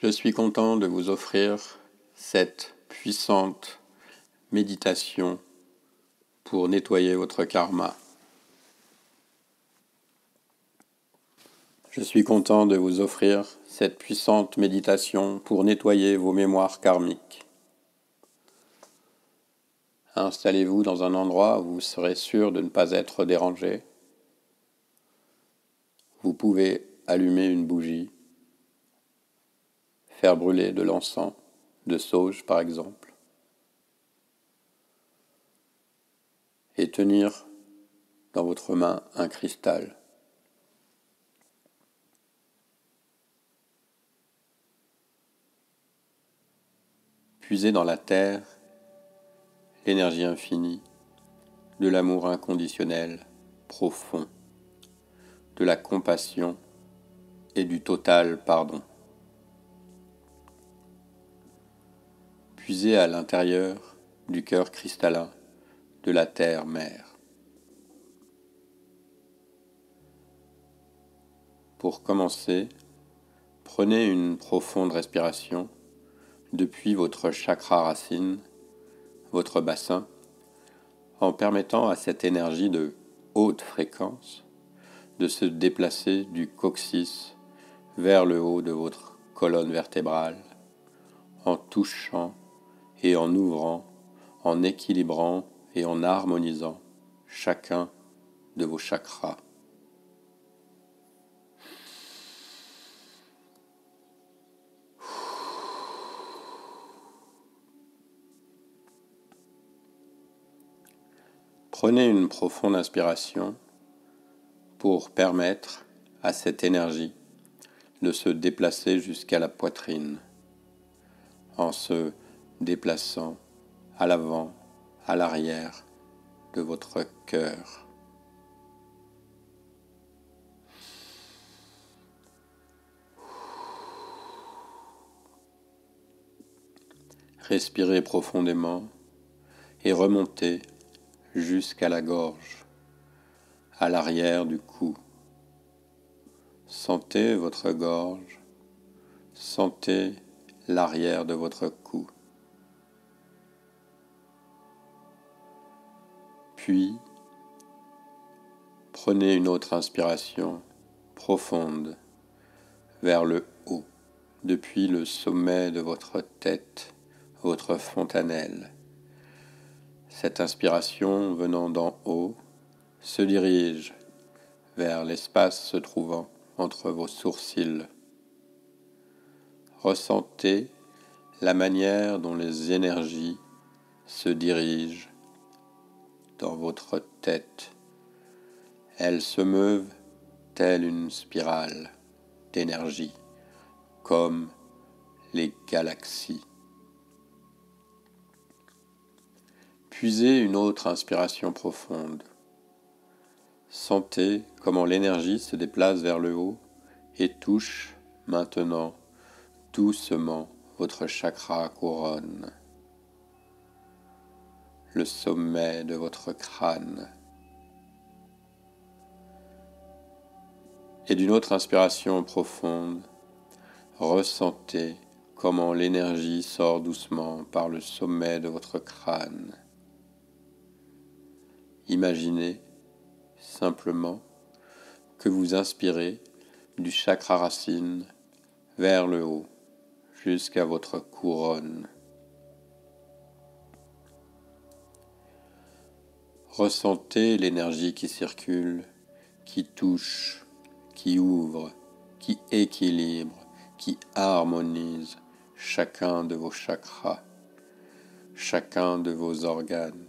Je suis content de vous offrir cette puissante méditation pour nettoyer votre karma. Je suis content de vous offrir cette puissante méditation pour nettoyer vos mémoires karmiques. Installez-vous dans un endroit où vous serez sûr de ne pas être dérangé. Vous pouvez allumer une bougie, faire brûler de l'encens, de sauge par exemple, et tenir dans votre main un cristal. Puisez dans la terre l'énergie infinie de l'amour inconditionnel, profond, de la compassion et du total pardon. Puisez à l'intérieur du cœur cristallin de la terre-mère. Pour commencer, prenez une profonde respiration depuis votre chakra racine, votre bassin, en permettant à cette énergie de haute fréquence de se déplacer du coccyx vers le haut de votre colonne vertébrale, en touchant et en ouvrant, en équilibrant et en harmonisant chacun de vos chakras. Prenez une profonde inspiration pour permettre à cette énergie de se déplacer jusqu'à la poitrine, en se déplaçant à l'avant, à l'arrière de votre cœur. Respirez profondément et remontez jusqu'à la gorge, à l'arrière du cou. Sentez votre gorge, sentez l'arrière de votre cou. Puis, prenez une autre inspiration profonde vers le haut, depuis le sommet de votre tête, votre fontanelle. Cette inspiration venant d'en haut se dirige vers l'espace se trouvant entre vos sourcils. Ressentez la manière dont les énergies se dirigent dans votre tête. Elles se meuvent telle une spirale d'énergie, comme les galaxies. Puisez une autre inspiration profonde. Sentez comment l'énergie se déplace vers le haut et touche maintenant doucement votre chakra couronne, le sommet de votre crâne. Et d'une autre inspiration profonde, ressentez comment l'énergie sort doucement par le sommet de votre crâne. Imaginez simplement que vous inspirez du chakra racine vers le haut jusqu'à votre couronne. Ressentez l'énergie qui circule, qui touche, qui ouvre, qui équilibre, qui harmonise chacun de vos chakras, chacun de vos organes.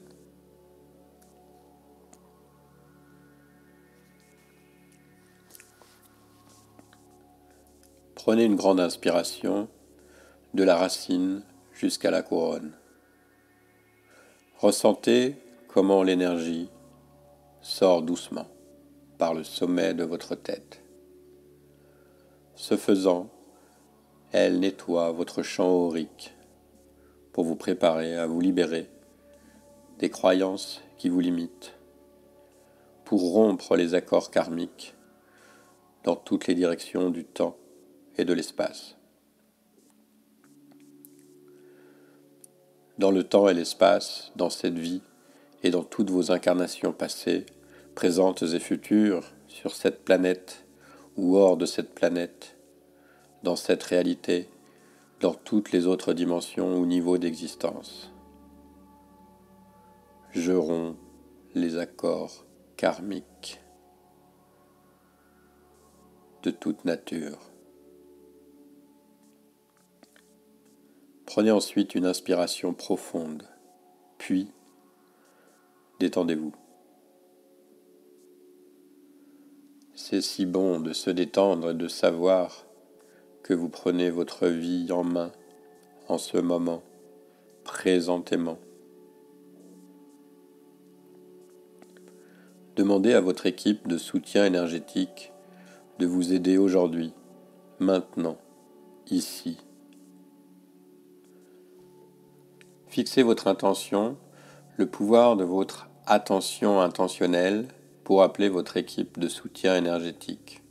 Prenez une grande inspiration de la racine jusqu'à la couronne. Ressentez comment l'énergie sort doucement par le sommet de votre tête. Ce faisant, elle nettoie votre champ aurique pour vous préparer à vous libérer des croyances qui vous limitent, pour rompre les accords karmiques dans toutes les directions du temps et de l'espace. dans le temps et l'espace, dans cette vie et dans toutes vos incarnations passées, présentes et futures, sur cette planète ou hors de cette planète, dans cette réalité, dans toutes les autres dimensions ou niveaux d'existence. Je romps les accords karmiques de toute nature. Prenez ensuite une inspiration profonde, puis détendez-vous. C'est si bon de se détendre et de savoir que vous prenez votre vie en main en ce moment, présentément. Demandez à votre équipe de soutien énergétique de vous aider aujourd'hui, maintenant, ici. Fixez votre intention, le pouvoir de votre attention intentionnelle pour appeler votre équipe de soutien énergétique.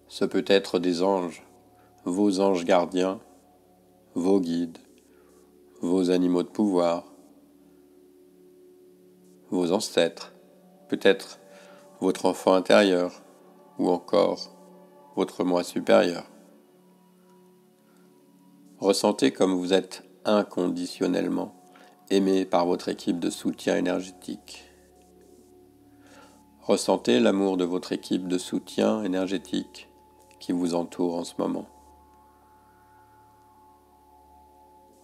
Ce peut être des anges, vos anges gardiens, vos guides, vos animaux de pouvoir, vos ancêtres, peut-être votre enfant intérieur ou encore votre moi supérieur. Ressentez comme vous êtes inconditionnellement aimé par votre équipe de soutien énergétique. Ressentez l'amour de votre équipe de soutien énergétique qui vous entoure en ce moment.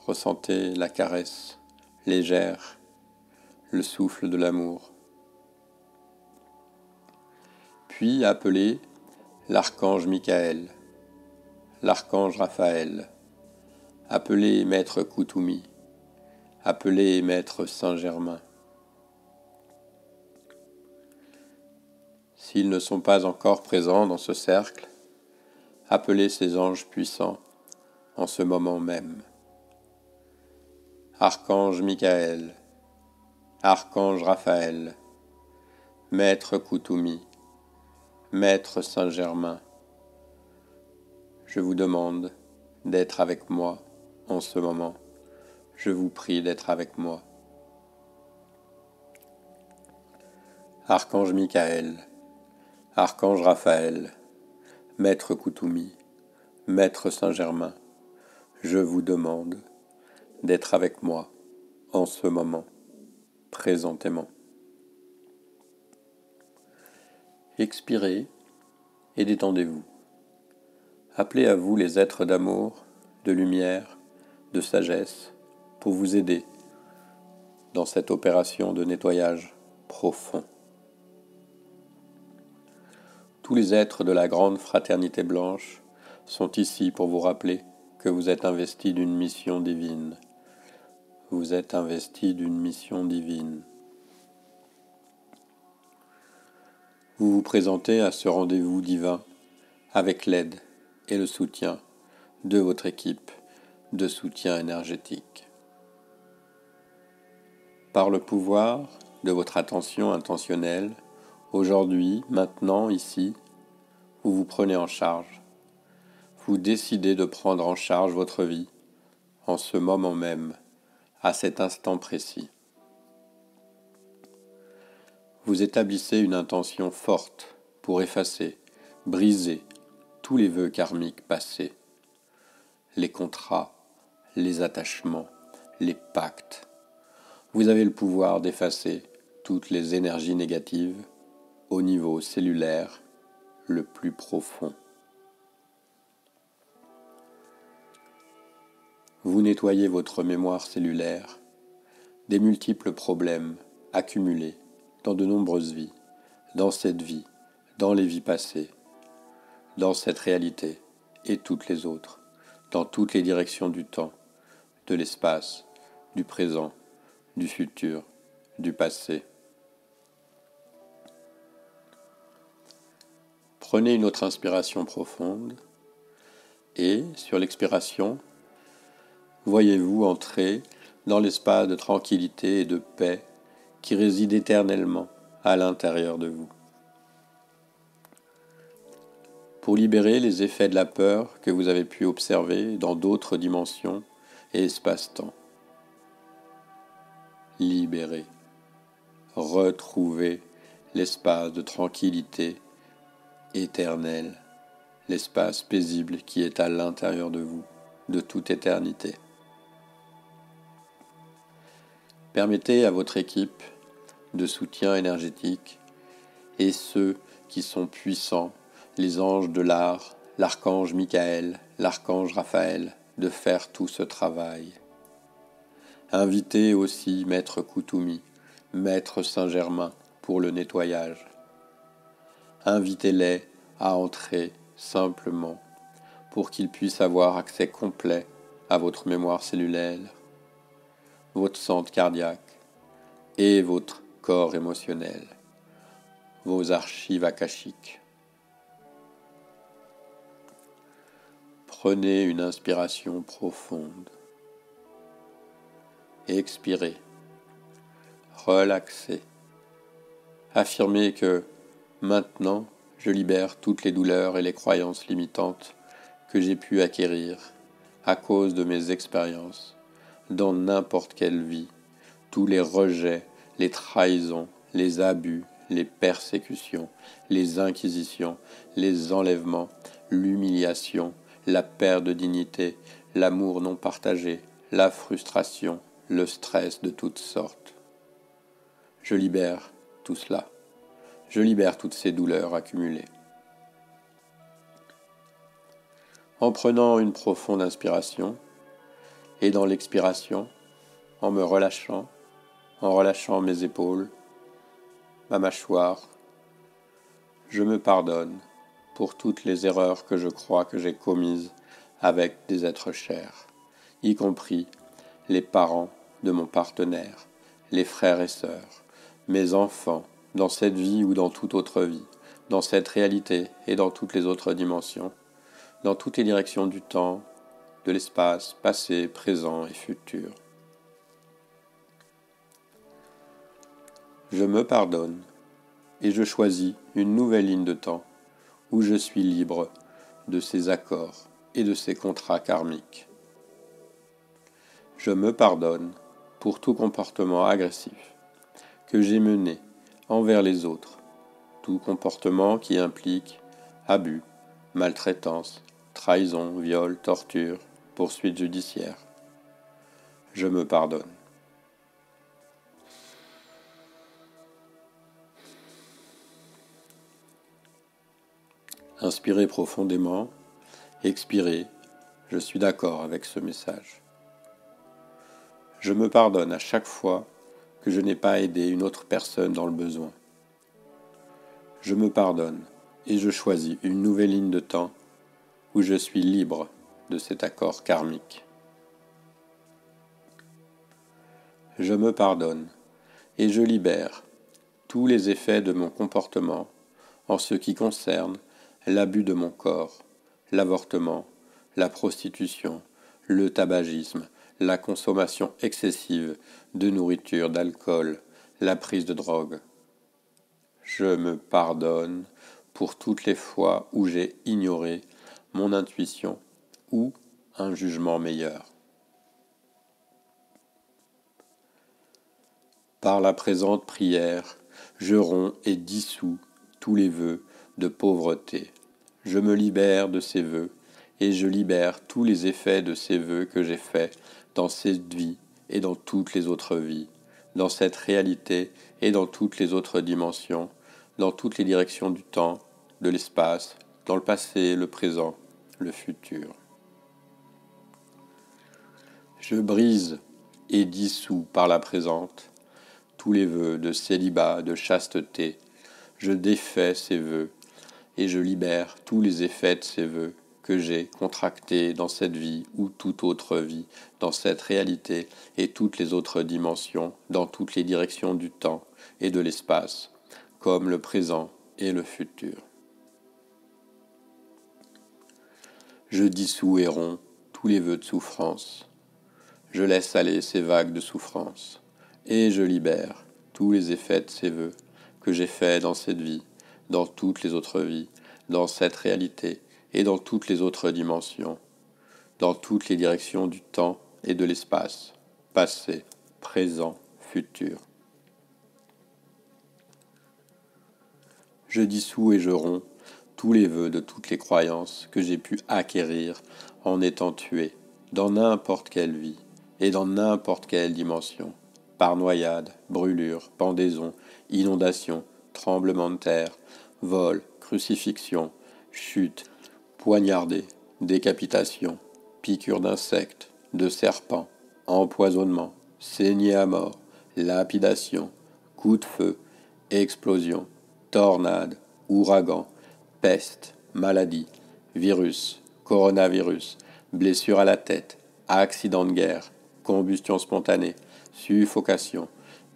Ressentez la caresse légère, le souffle de l'amour. Puis appelez l'archange Michael, l'archange Raphaël, appelez maître Koutoumi, appelez maître Saint-Germain. S'ils ne sont pas encore présents dans ce cercle, appelez ces anges puissants en ce moment même. Archange Michael, archange Raphaël, maître Koutoumi, maître Saint-Germain, je vous demande d'être avec moi en ce moment. Je vous prie d'être avec moi. Archange Michael, archange Raphaël, maître Koutoumi, maître Saint-Germain, je vous demande d'être avec moi en ce moment, présentément. Expirez et détendez-vous. Appelez à vous les êtres d'amour, de lumière, de sagesse pour vous aider dans cette opération de nettoyage profond. Tous les êtres de la grande fraternité blanche sont ici pour vous rappeler que vous êtes investis d'une mission divine. Vous êtes investis d'une mission divine. Vous vous présentez à ce rendez-vous divin avec l'aide et le soutien de votre équipe de soutien énergétique. Par le pouvoir de votre attention intentionnelle, aujourd'hui, maintenant, ici, vous vous prenez en charge. Vous décidez de prendre en charge votre vie en ce moment même, à cet instant précis. Vous établissez une intention forte pour effacer, briser tous les vœux karmiques passés, les contrats, les attachements, les pactes. Vous avez le pouvoir d'effacer toutes les énergies négatives au niveau cellulaire le plus profond. Vous nettoyez votre mémoire cellulaire des multiples problèmes accumulés dans de nombreuses vies, dans cette vie, dans les vies passées, dans cette réalité et toutes les autres, dans toutes les directions du temps, de l'espace, du présent, du futur, du passé. Prenez une autre inspiration profonde et, sur l'expiration, voyez-vous entrer dans l'espace de tranquillité et de paix qui réside éternellement à l'intérieur de vous. Pour libérer les effets de la peur que vous avez pu observer dans d'autres dimensions espace-temps. Libérez, retrouvez l'espace de tranquillité éternelle, l'espace paisible qui est à l'intérieur de vous, de toute éternité. Permettez à votre équipe de soutien énergétique et ceux qui sont puissants, les anges de l'art, l'archange Michael, l'archange Raphaël, de faire tout ce travail. Invitez aussi Maître Koutoumi, Maître Saint-Germain pour le nettoyage. Invitez-les à entrer simplement pour qu'ils puissent avoir accès complet à votre mémoire cellulaire, votre centre cardiaque et votre corps émotionnel, vos archives akashiques. Prenez une inspiration profonde. Expirez. Relaxez. Affirmez que maintenant, je libère toutes les douleurs et les croyances limitantes que j'ai pu acquérir à cause de mes expériences dans n'importe quelle vie, tous les rejets, les trahisons, les abus, les persécutions, les inquisitions, les enlèvements, l'humiliation, la perte de dignité, l'amour non partagé, la frustration, le stress de toutes sortes. Je libère tout cela. Je libère toutes ces douleurs accumulées. En prenant une profonde inspiration et dans l'expiration, en me relâchant, en relâchant mes épaules, ma mâchoire, je me pardonne pour toutes les erreurs que je crois que j'ai commises avec des êtres chers, y compris les parents de mon partenaire, les frères et sœurs, mes enfants, dans cette vie ou dans toute autre vie, dans cette réalité et dans toutes les autres dimensions, dans toutes les directions du temps, de l'espace, passé, présent et futur. Je me pardonne et je choisis une nouvelle ligne de temps où je suis libre de ces accords et de ces contrats karmiques. Je me pardonne pour tout comportement agressif que j'ai mené envers les autres, tout comportement qui implique abus, maltraitance, trahison, viol, torture, poursuite judiciaire. Je me pardonne. Inspirez profondément, expirez, je suis d'accord avec ce message. Je me pardonne à chaque fois que je n'ai pas aidé une autre personne dans le besoin. Je me pardonne et je choisis une nouvelle ligne de temps où je suis libre de cet accord karmique. Je me pardonne et je libère tous les effets de mon comportement en ce qui concerne l'abus de mon corps, l'avortement, la prostitution, le tabagisme, la consommation excessive de nourriture, d'alcool, la prise de drogue. Je me pardonne pour toutes les fois où j'ai ignoré mon intuition ou un jugement meilleur. Par la présente prière, je romps et dissous tous les vœux de pauvreté. Je me libère de ces vœux et je libère tous les effets de ces vœux que j'ai faits dans cette vie et dans toutes les autres vies, dans cette réalité et dans toutes les autres dimensions, dans toutes les directions du temps, de l'espace, dans le passé, le présent, le futur. Je brise et dissous par la présente tous les vœux de célibat, de chasteté. Je défais ces vœux et je libère tous les effets de ces vœux que j'ai contractés dans cette vie ou toute autre vie, dans cette réalité et toutes les autres dimensions, dans toutes les directions du temps et de l'espace, comme le présent et le futur. Je dissous et romps tous les vœux de souffrance. Je laisse aller ces vagues de souffrance et je libère tous les effets de ces vœux que j'ai faits dans cette vie, dans toutes les autres vies, dans cette réalité et dans toutes les autres dimensions, dans toutes les directions du temps et de l'espace, passé, présent, futur. Je dissous et je romps tous les vœux de toutes les croyances que j'ai pu acquérir en étant tué dans n'importe quelle vie et dans n'importe quelle dimension, par noyade, brûlure, pendaison, inondation, tremblement de terre, vol, crucifixion, chute, poignardé, décapitation, piqûre d'insectes, de serpents, empoisonnement, saignée à mort, lapidation, coup de feu, explosion, tornade, ouragan, peste, maladie, virus, coronavirus, blessure à la tête, accident de guerre, combustion spontanée, suffocation,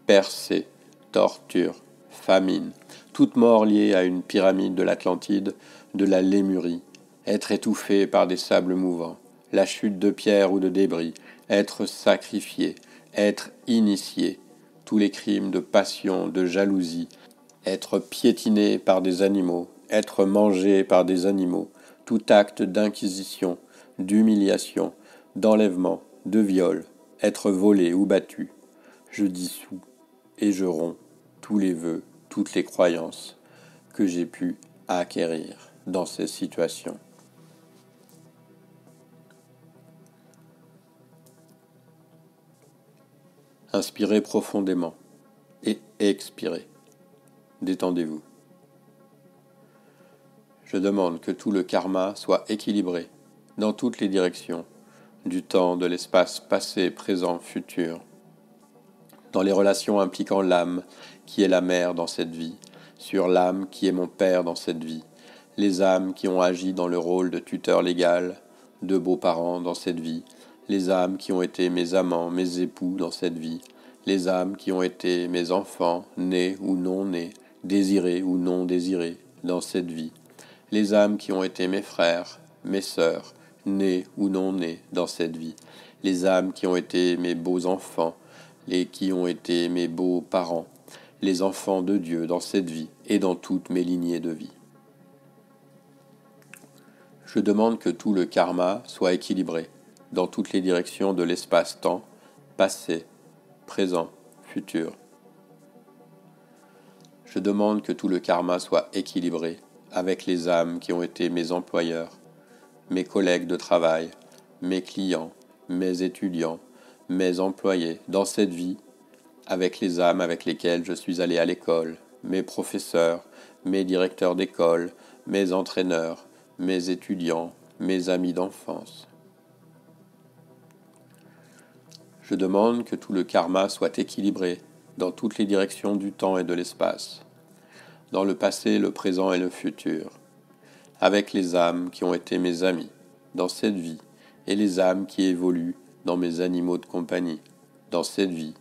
percée, torture, famine, toute mort liée à une pyramide de l'Atlantide, de la Lémurie, être étouffé par des sables mouvants, la chute de pierres ou de débris, être sacrifié, être initié, tous les crimes de passion, de jalousie, être piétiné par des animaux, être mangé par des animaux, tout acte d'inquisition, d'humiliation, d'enlèvement, de viol, être volé ou battu. Je dissous et je romps tous les vœux, toutes les croyances que j'ai pu acquérir dans ces situations. Inspirez profondément et expirez. Détendez-vous. Je demande que tout le karma soit équilibré dans toutes les directions du temps, de l'espace passé, présent, futur, dans les relations impliquant l'âme qui est la mère dans cette vie, sur l'âme qui est mon père dans cette vie, les âmes qui ont agi dans le rôle de tuteur légal, de beaux-parents dans cette vie, les âmes qui ont été mes amants, mes époux dans cette vie, les âmes qui ont été mes enfants, nés ou non nés, désirés ou non désirés dans cette vie, les âmes qui ont été mes frères, mes sœurs, nés ou non nés dans cette vie, les âmes qui ont été mes beaux enfants, et qui ont été mes beaux parents, les enfants de Dieu dans cette vie et dans toutes mes lignées de vie. Je demande que tout le karma soit équilibré dans toutes les directions de l'espace-temps, passé, présent, futur. Je demande que tout le karma soit équilibré avec les âmes qui ont été mes employeurs, mes collègues de travail, mes clients, mes étudiants, mes employés dans cette vie, avec les âmes avec lesquelles je suis allé à l'école, mes professeurs, mes directeurs d'école, mes entraîneurs, mes étudiants, mes amis d'enfance. Je demande que tout le karma soit équilibré dans toutes les directions du temps et de l'espace, dans le passé, le présent et le futur, avec les âmes qui ont été mes amis dans cette vie et les âmes qui évoluent dans mes animaux de compagnie dans cette vie,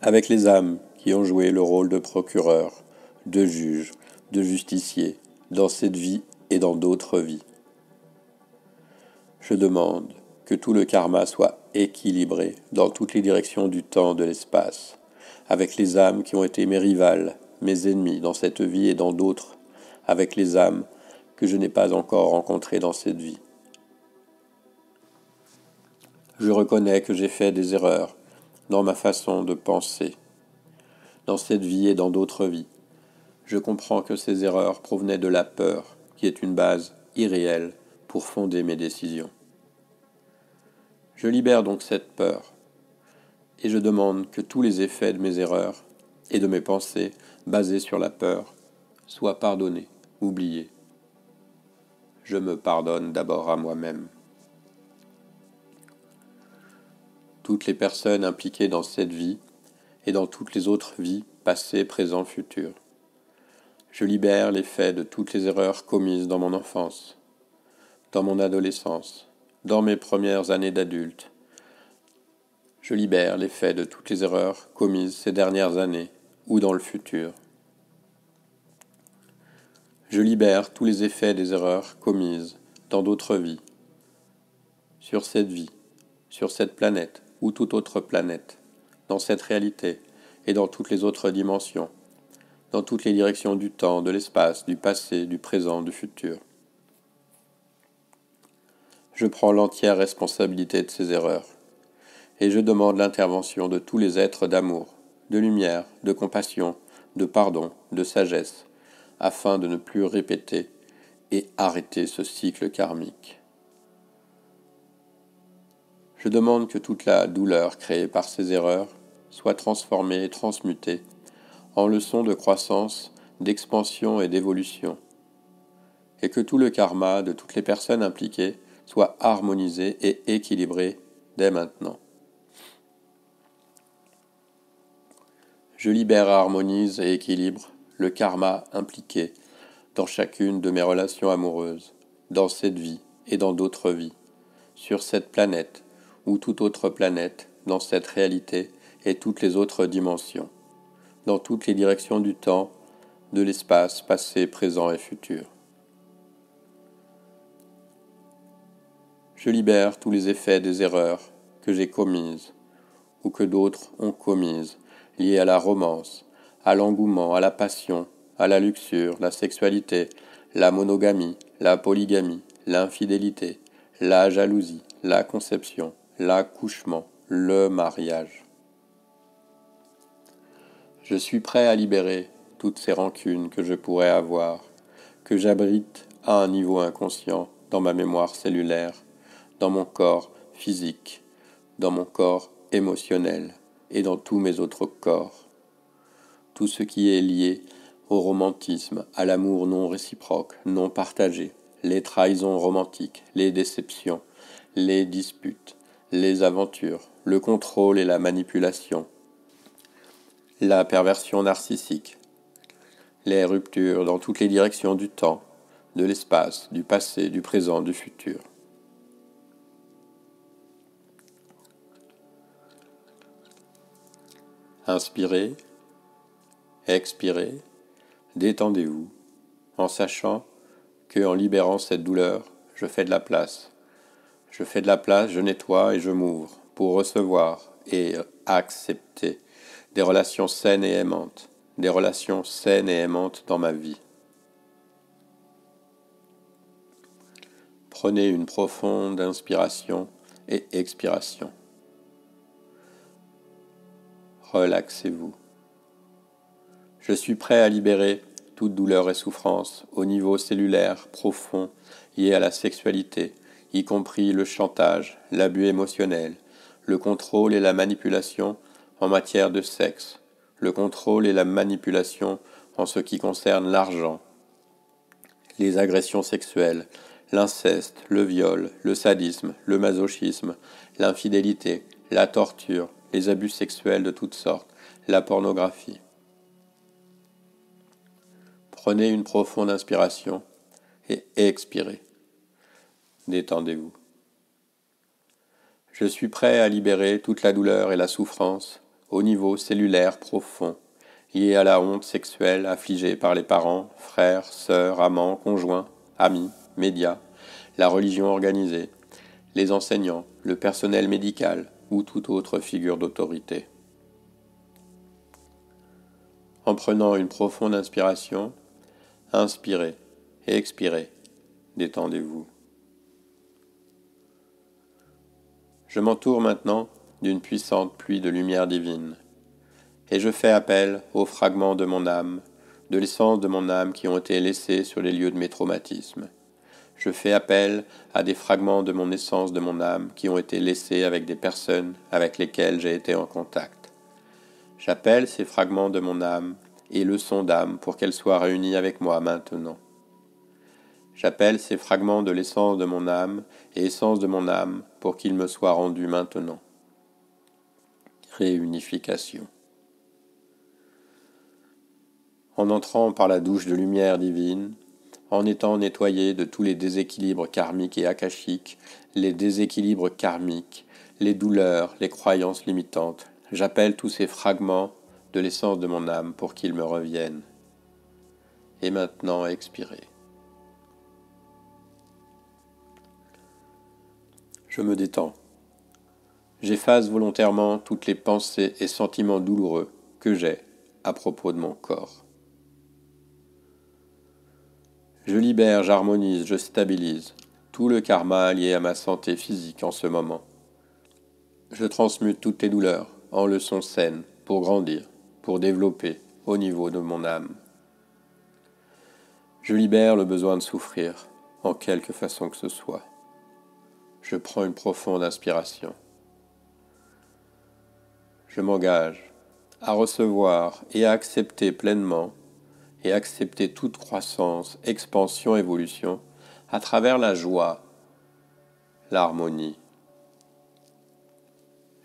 avec les âmes qui ont joué le rôle de procureur, de juge, de justicier dans cette vie et dans d'autres vies. Je demande que tout le karma soit équilibré dans toutes les directions du temps et de l'espace, avec les âmes qui ont été mes rivales, mes ennemis dans cette vie et dans d'autres, avec les âmes que je n'ai pas encore rencontrées dans cette vie. Je reconnais que j'ai fait des erreurs dans ma façon de penser, dans cette vie et dans d'autres vies. Je comprends que ces erreurs provenaient de la peur, qui est une base irréelle pour fonder mes décisions. Je libère donc cette peur, et je demande que tous les effets de mes erreurs et de mes pensées basées sur la peur soient pardonnés, oubliés. Je me pardonne d'abord à moi-même. Toutes les personnes impliquées dans cette vie et dans toutes les autres vies, passées, présentes, futures. Je libère les faits de toutes les erreurs commises dans mon enfance, dans mon adolescence, dans mes premières années d'adulte. Je libère les faits de toutes les erreurs commises ces dernières années ou dans le futur. Je libère tous les effets des erreurs commises dans d'autres vies, sur cette vie, sur cette planète ou toute autre planète, dans cette réalité et dans toutes les autres dimensions, dans toutes les directions du temps, de l'espace, du passé, du présent, du futur. Je prends l'entière responsabilité de ces erreurs. et je demande l'intervention de tous les êtres d'amour, de lumière, de compassion, de pardon, de sagesse, afin de ne plus répéter et arrêter ce cycle karmique. Je demande que toute la douleur créée par ces erreurs soit transformée et transmutée en leçons de croissance, d'expansion et d'évolution, et que tout le karma de toutes les personnes impliquées soit harmonisé et équilibré dès maintenant. Je libère, harmonise et équilibre le karma impliqué dans chacune de mes relations amoureuses, dans cette vie et dans d'autres vies, sur cette planète ou toute autre planète, dans cette réalité et toutes les autres dimensions, dans toutes les directions du temps, de l'espace passé, présent et futur. Je libère tous les effets des erreurs que j'ai commises ou que d'autres ont commises, liées à la romance, à l'engouement, à la passion, à la luxure, la sexualité, la monogamie, la polygamie, l'infidélité, la jalousie, la conception, l'accouchement, le mariage. Je suis prêt à libérer toutes ces rancunes que je pourrais avoir, que j'abrite à un niveau inconscient dans ma mémoire cellulaire, dans mon corps physique, dans mon corps émotionnel et dans tous mes autres corps. Tout ce qui est lié au romantisme, à l'amour non réciproque, non partagé, les trahisons romantiques, les déceptions, les disputes, les aventures, le contrôle et la manipulation, la perversion narcissique, les ruptures dans toutes les directions du temps, de l'espace, du passé, du présent, du futur. Inspirez, expirez, détendez-vous, en sachant que en libérant cette douleur, je fais de la place. Je fais de la place, je nettoie et je m'ouvre pour recevoir et accepter des relations saines et aimantes, des relations saines et aimantes dans ma vie. Prenez une profonde inspiration et expiration. Relaxez-vous. Je suis prêt à libérer toute douleur et souffrance au niveau cellulaire profond lié à la sexualité, y compris le chantage, l'abus émotionnel, le contrôle et la manipulation en matière de sexe, le contrôle et la manipulation en ce qui concerne l'argent, les agressions sexuelles, l'inceste, le viol, le sadisme, le masochisme, l'infidélité, la torture, les abus sexuels de toutes sortes, la pornographie. Prenez une profonde inspiration et expirez. Détendez-vous. Je suis prêt à libérer toute la douleur et la souffrance au niveau cellulaire profond, lié à la honte sexuelle affligée par les parents, frères, sœurs, amants, conjoints, amis, médias, la religion organisée, les enseignants, le personnel médical ou toute autre figure d'autorité. En prenant une profonde inspiration, inspirez et expirez, détendez-vous. Je m'entoure maintenant d'une puissante pluie de lumière divine, et je fais appel aux fragments de mon âme, de l'essence de mon âme qui ont été laissés sur les lieux de mes traumatismes. Je fais appel à des fragments de mon essence de mon âme qui ont été laissés avec des personnes avec lesquelles j'ai été en contact. J'appelle ces fragments de mon âme et leçons d'âme pour qu'elles soient réunies avec moi maintenant. J'appelle ces fragments de l'essence de mon âme et essence de mon âme pour qu'ils me soient rendus maintenant. Réunification. En entrant par la douche de lumière divine, en étant nettoyé de tous les déséquilibres karmiques et akashiques, les déséquilibres karmiques, les douleurs, les croyances limitantes, j'appelle tous ces fragments de l'essence de mon âme pour qu'ils me reviennent. Et maintenant, expirez. Je me détends. J'efface volontairement toutes les pensées et sentiments douloureux que j'ai à propos de mon corps. Je libère, j'harmonise, je stabilise tout le karma lié à ma santé physique en ce moment. Je transmute toutes les douleurs en leçons saines pour grandir, pour développer au niveau de mon âme. Je libère le besoin de souffrir, en quelque façon que ce soit. Je prends une profonde inspiration. Je m'engage à recevoir et à accepter pleinement et accepter toute croissance, expansion, évolution à travers la joie, l'harmonie.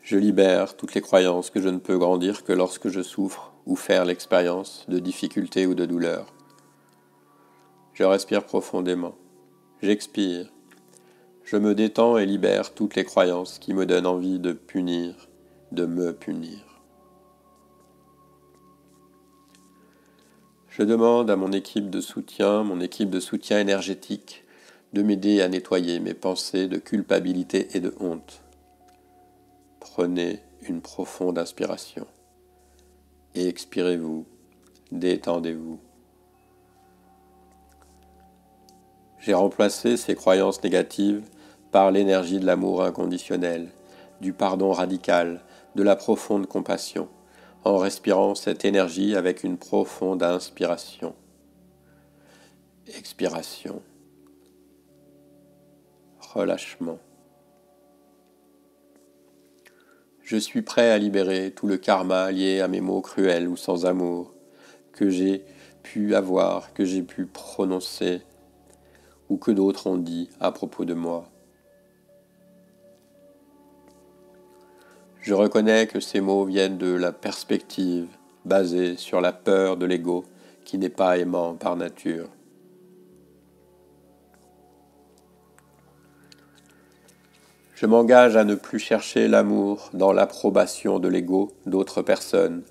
Je libère toutes les croyances que je ne peux grandir que lorsque je souffre ou faire l'expérience de difficultés ou de douleur. Je respire profondément. J'expire. Je me détends et libère toutes les croyances qui me donnent envie de punir, de me punir. Je demande à mon équipe de soutien énergétique, de m'aider à nettoyer mes pensées de culpabilité et de honte. Prenez une profonde inspiration et expirez-vous, détendez-vous. J'ai remplacé ces croyances négatives par l'énergie de l'amour inconditionnel, du pardon radical, de la profonde compassion, en respirant cette énergie avec une profonde inspiration. Expiration. Relâchement. Je suis prêt à libérer tout le karma lié à mes mots cruels ou sans amour que j'ai pu avoir, que j'ai pu prononcer ou que d'autres ont dit à propos de moi. Je reconnais que ces mots viennent de la perspective basée sur la peur de l'ego qui n'est pas aimant par nature. Je m'engage à ne plus chercher l'amour dans l'approbation de l'ego d'autres personnes,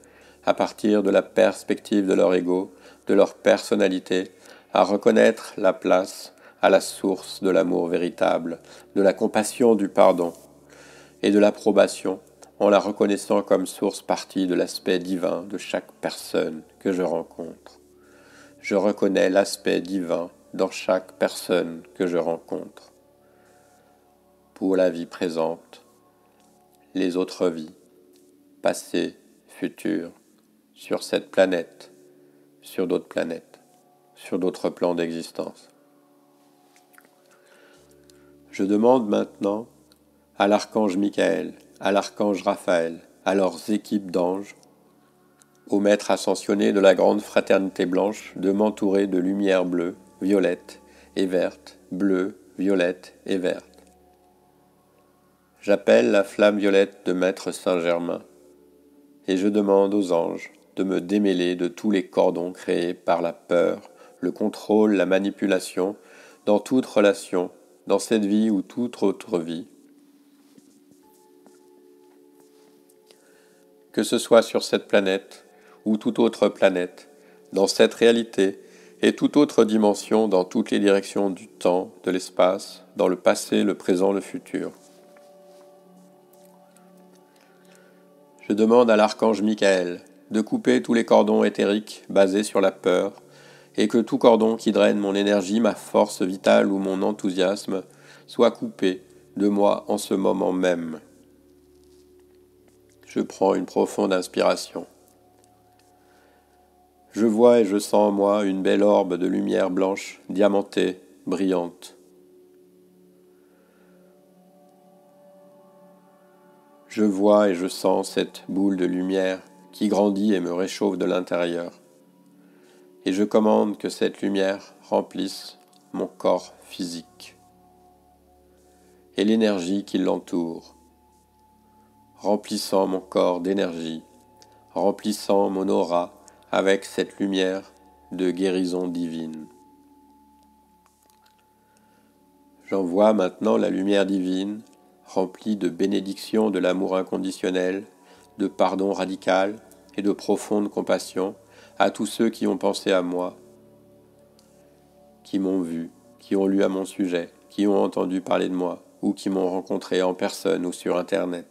à partir de la perspective de leur ego, de leur personnalité, à reconnaître la place à la source de l'amour véritable, de la compassion, du pardon et de l'approbation, en la reconnaissant comme source partie de l'aspect divin de chaque personne que je rencontre. Je reconnais l'aspect divin dans chaque personne que je rencontre. Pour la vie présente, les autres vies, passées, futures, sur cette planète, sur d'autres planètes, sur d'autres plans d'existence. Je demande maintenant à l'archange Michael, à l'archange Raphaël, à leurs équipes d'anges, aux maîtres ascensionnés de la grande fraternité blanche, de m'entourer de lumière bleue, violette et verte, bleue, violette et verte. J'appelle la flamme violette de Maître Saint-Germain et je demande aux anges de me démêler de tous les cordons créés par la peur, le contrôle, la manipulation, dans toute relation, dans cette vie ou toute autre vie. Que ce soit sur cette planète ou toute autre planète, dans cette réalité et toute autre dimension, dans toutes les directions du temps, de l'espace, dans le passé, le présent, le futur. Je demande à l'archange Michael de couper tous les cordons éthériques basés sur la peur et que tout cordon qui draine mon énergie, ma force vitale ou mon enthousiasme soit coupé de moi en ce moment même. Je prends une profonde inspiration. Je vois et je sens en moi une belle orbe de lumière blanche, diamantée, brillante. Je vois et je sens cette boule de lumière qui grandit et me réchauffe de l'intérieur. Et je commande que cette lumière remplisse mon corps physique et l'énergie qui l'entoure, remplissant mon corps d'énergie, remplissant mon aura avec cette lumière de guérison divine. J'envoie maintenant la lumière divine remplie de bénédictions de l'amour inconditionnel, de pardon radical et de profonde compassion à tous ceux qui ont pensé à moi, qui m'ont vu, qui ont lu à mon sujet, qui ont entendu parler de moi ou qui m'ont rencontré en personne ou sur Internet.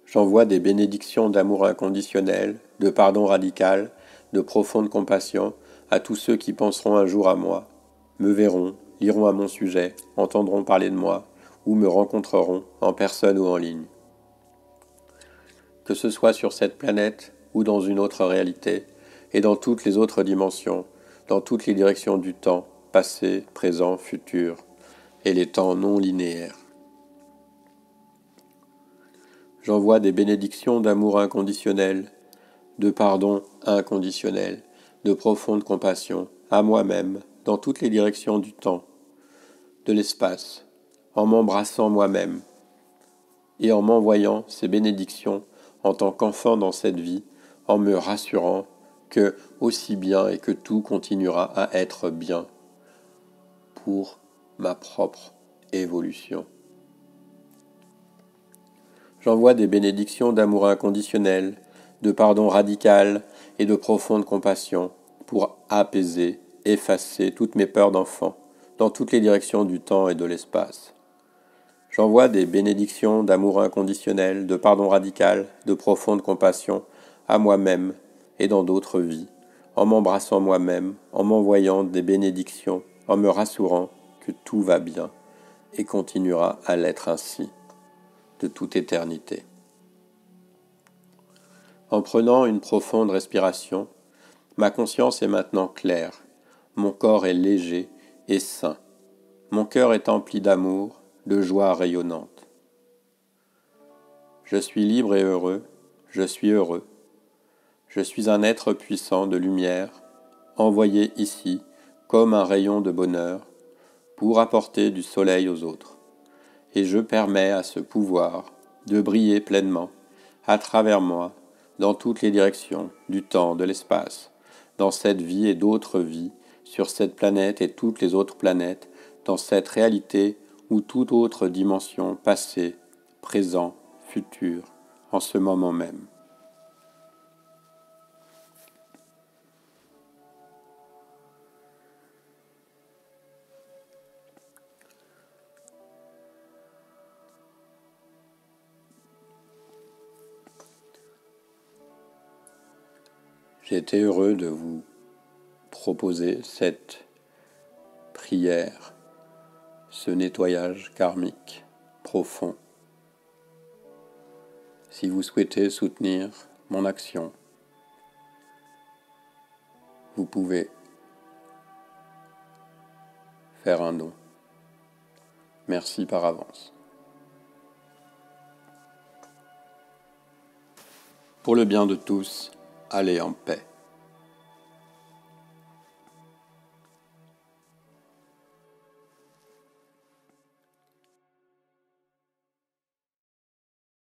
J'envoie des bénédictions d'amour inconditionnel, de pardon radical, de profonde compassion à tous ceux qui penseront un jour à moi, me verront, liront à mon sujet, entendront parler de moi, ou me rencontreront en personne ou en ligne. Que ce soit sur cette planète ou dans une autre réalité, et dans toutes les autres dimensions, dans toutes les directions du temps, passé, présent, futur, et les temps non linéaires. J'envoie des bénédictions d'amour inconditionnel, de pardon inconditionnel, de profonde compassion à moi-même, dans toutes les directions du temps, de l'espace, en m'embrassant moi-même, et en m'envoyant ces bénédictions en tant qu'enfant dans cette vie, en me rassurant que aussi bien et que tout continuera à être bien pour ma propre évolution. J'envoie des bénédictions d'amour inconditionnel, de pardon radical et de profonde compassion pour apaiser, effacer toutes mes peurs d'enfant dans toutes les directions du temps et de l'espace. J'envoie des bénédictions d'amour inconditionnel, de pardon radical, de profonde compassion à moi-même et dans d'autres vies, en m'embrassant moi-même, en m'envoyant des bénédictions, en me rassurant que tout va bien et continuera à l'être ainsi, de toute éternité. En prenant une profonde respiration, ma conscience est maintenant claire, mon corps est léger et sain, mon cœur est empli d'amour, de joie rayonnante. Je suis libre et heureux, je suis heureux. Je suis un être puissant de lumière, envoyé ici comme un rayon de bonheur pour apporter du soleil aux autres. Et je permets à ce pouvoir de briller pleinement à travers moi, dans toutes les directions du temps, de l'espace, dans cette vie et d'autres vies, sur cette planète et toutes les autres planètes, dans cette réalité ou toute autre dimension passée, présent, futur, en ce moment même. J'ai été heureux de vous proposer cette prière, ce nettoyage karmique profond. Si vous souhaitez soutenir mon action, vous pouvez faire un don. Merci par avance. Pour le bien de tous, allez en paix.